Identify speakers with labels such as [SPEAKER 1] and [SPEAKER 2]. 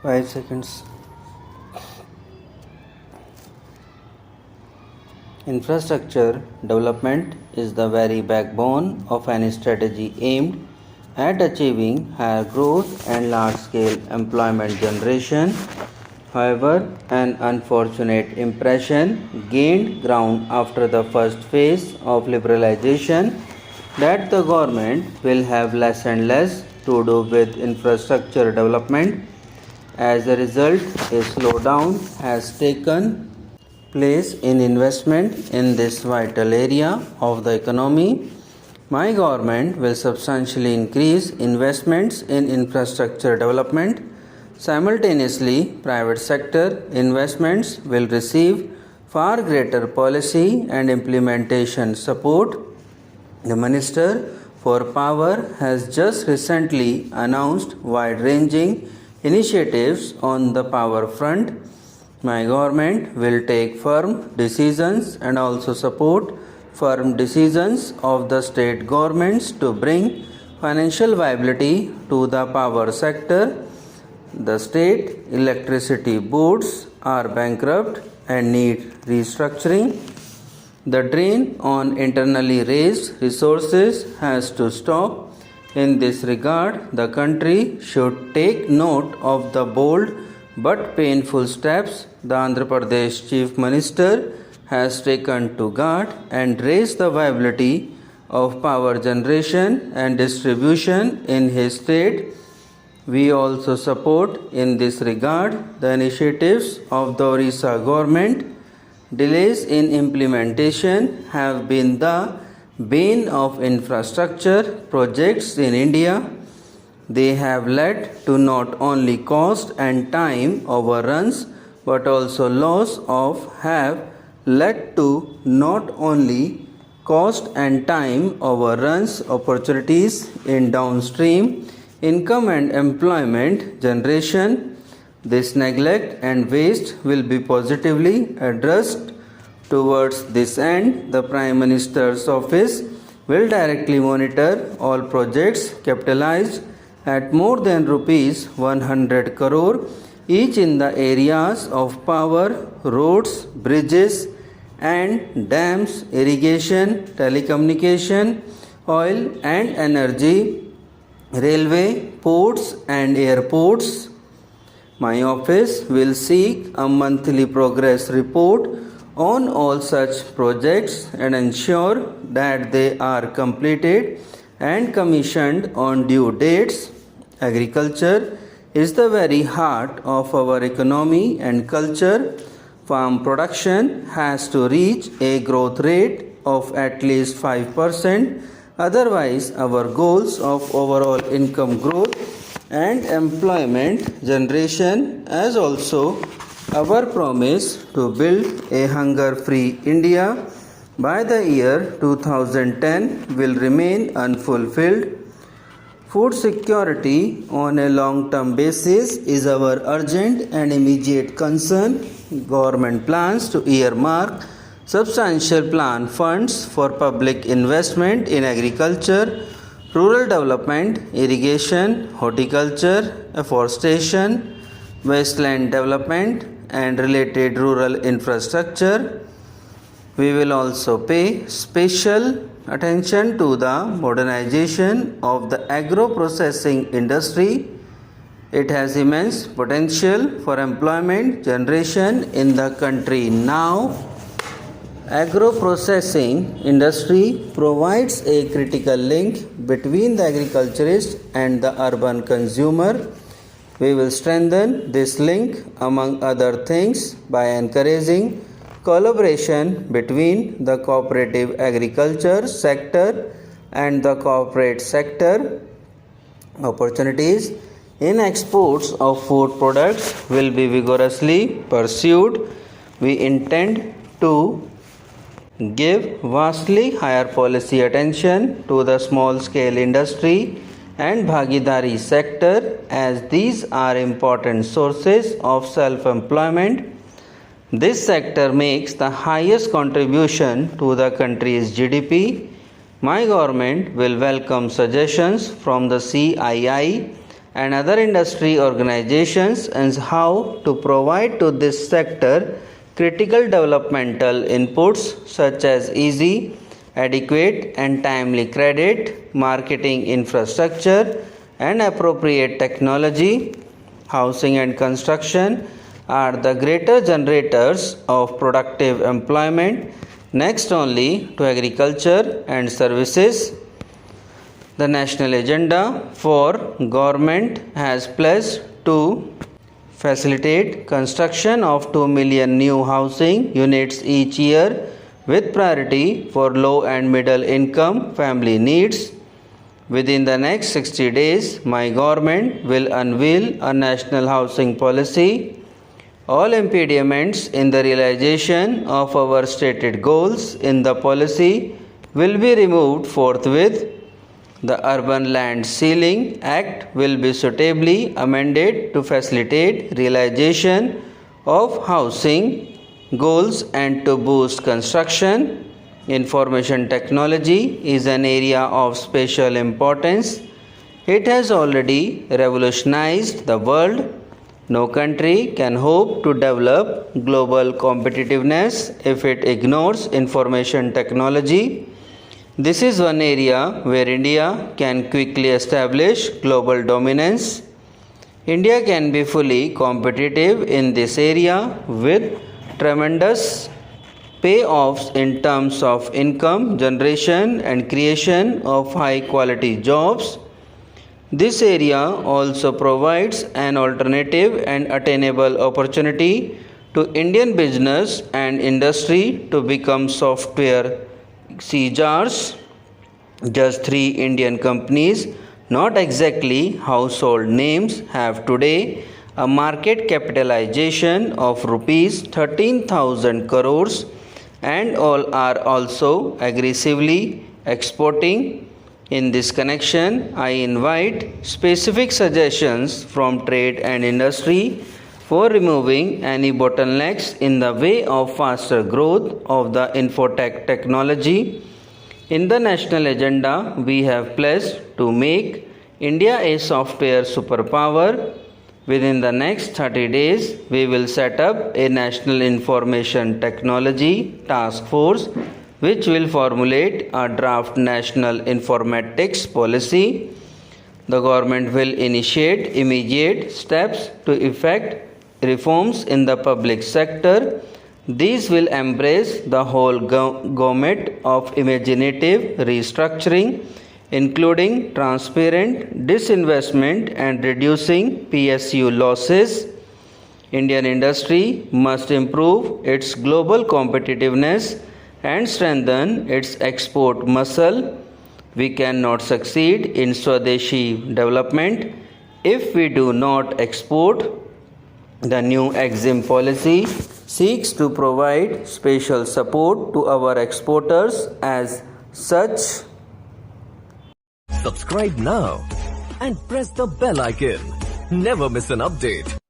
[SPEAKER 1] 5 seconds. Infrastructure development is the very backbone of any strategy aimed at achieving higher growth and large scale employment generation. However, an unfortunate impression gained ground after the first phase of liberalization that the government will have less and less to do with infrastructure development. As a result, a slowdown has taken place in investment in this vital area of the economy. My government will substantially increase investments in infrastructure development. Simultaneously, private sector investments will receive far greater policy and implementation support. The Minister for Power has just recently announced wide-ranging initiatives on the power front. My government will take firm decisions and also support firm decisions of the state governments to bring financial viability to the power sector. The state electricity boards are bankrupt and need restructuring. The drain on internally raised resources has to stop. In this regard, the country should take note of the bold but painful steps the Andhra Pradesh Chief Minister has taken to guard and raise the viability of power generation and distribution in his state. We also support in this regard the initiatives of the Orissa government. Delays in implementation have been the bane of infrastructure projects in India. They have led to not only cost and time overruns but also loss of have led to not only cost and time overruns opportunities in downstream income and employment generation. This neglect and waste will be positively addressed. Towards this end, the Prime Minister's office will directly monitor all projects capitalized at more than rupees 100 crore each in the areas of power, roads, bridges and dams, irrigation, telecommunication, oil and energy, railway, ports and airports. My office will seek a monthly progress report on all such projects and ensure that they are completed and commissioned on due dates. Agriculture is the very heart of our economy and culture. Farm production has to reach a growth rate of at least 5%. Otherwise, our goals of overall income growth and employment generation, as also our promise to build a hunger-free India by the year 2010 will remain unfulfilled. Food security on a long-term basis is our urgent and immediate concern. Government plans to earmark substantial plan funds for public investment in agriculture, rural development, irrigation, horticulture, afforestation, wasteland development and related rural infrastructure. We will also pay special attention to the modernization of the agro-processing industry. It has immense potential for employment generation in the country now. Agro-processing industry provides a critical link between the agriculturist and the urban consumer. We will strengthen this link among other things by encouraging collaboration between the cooperative agriculture sector and the corporate sector. Opportunities in exports of food products will be vigorously pursued. We intend to give vastly higher policy attention to the small scale industry and Bhagidari sector as these are important sources of self-employment. This sector makes the highest contribution to the country's GDP. My government will welcome suggestions from the CII and other industry organizations and how to provide to this sector critical developmental inputs such as easy, adequate and timely credit, marketing infrastructure and appropriate technology. Housing and construction are the greater generators of productive employment, next only to agriculture and services. The national agenda for government has pledged to facilitate construction of 2 million new housing units each year with priority for low and middle income family needs. Within the next 60 days, my government will unveil a national housing policy. All impediments in the realization of our stated goals in the policy will be removed forthwith. The Urban Land Ceiling Act will be suitably amended to facilitate realization of housing goals and to boost construction. Information technology is an area of special importance. It has already revolutionized the world. No country can hope to develop global competitiveness if it ignores information technology. This is one area where India can quickly establish global dominance. India can be fully competitive in this area with tremendous payoffs in terms of income generation and creation of high quality jobs. This area also provides an alternative and attainable opportunity to Indian business and industry to become software Caesars. Just 3 Indian companies, not exactly household names, have today a market capitalization of rupees 13,000 crores and all are also aggressively exporting. In this connection, I invite specific suggestions from trade and industry for removing any bottlenecks in the way of faster growth of the infotech technology. In the national agenda, we have pledged to make India a software superpower. Within the next 30 days, we will set up a National Information Technology Task Force which will formulate a draft National Informatics Policy. The government will initiate immediate steps to effect reforms in the public sector. These will embrace the whole gamut of imaginative restructuring, including transparent disinvestment and reducing PSU losses. Indian industry must improve its global competitiveness and strengthen its export muscle. We cannot succeed in Swadeshi development if we do not export. The new EXIM policy seeks to provide special support to our exporters as such.
[SPEAKER 2] Subscribe now and press the bell icon. Never miss an update.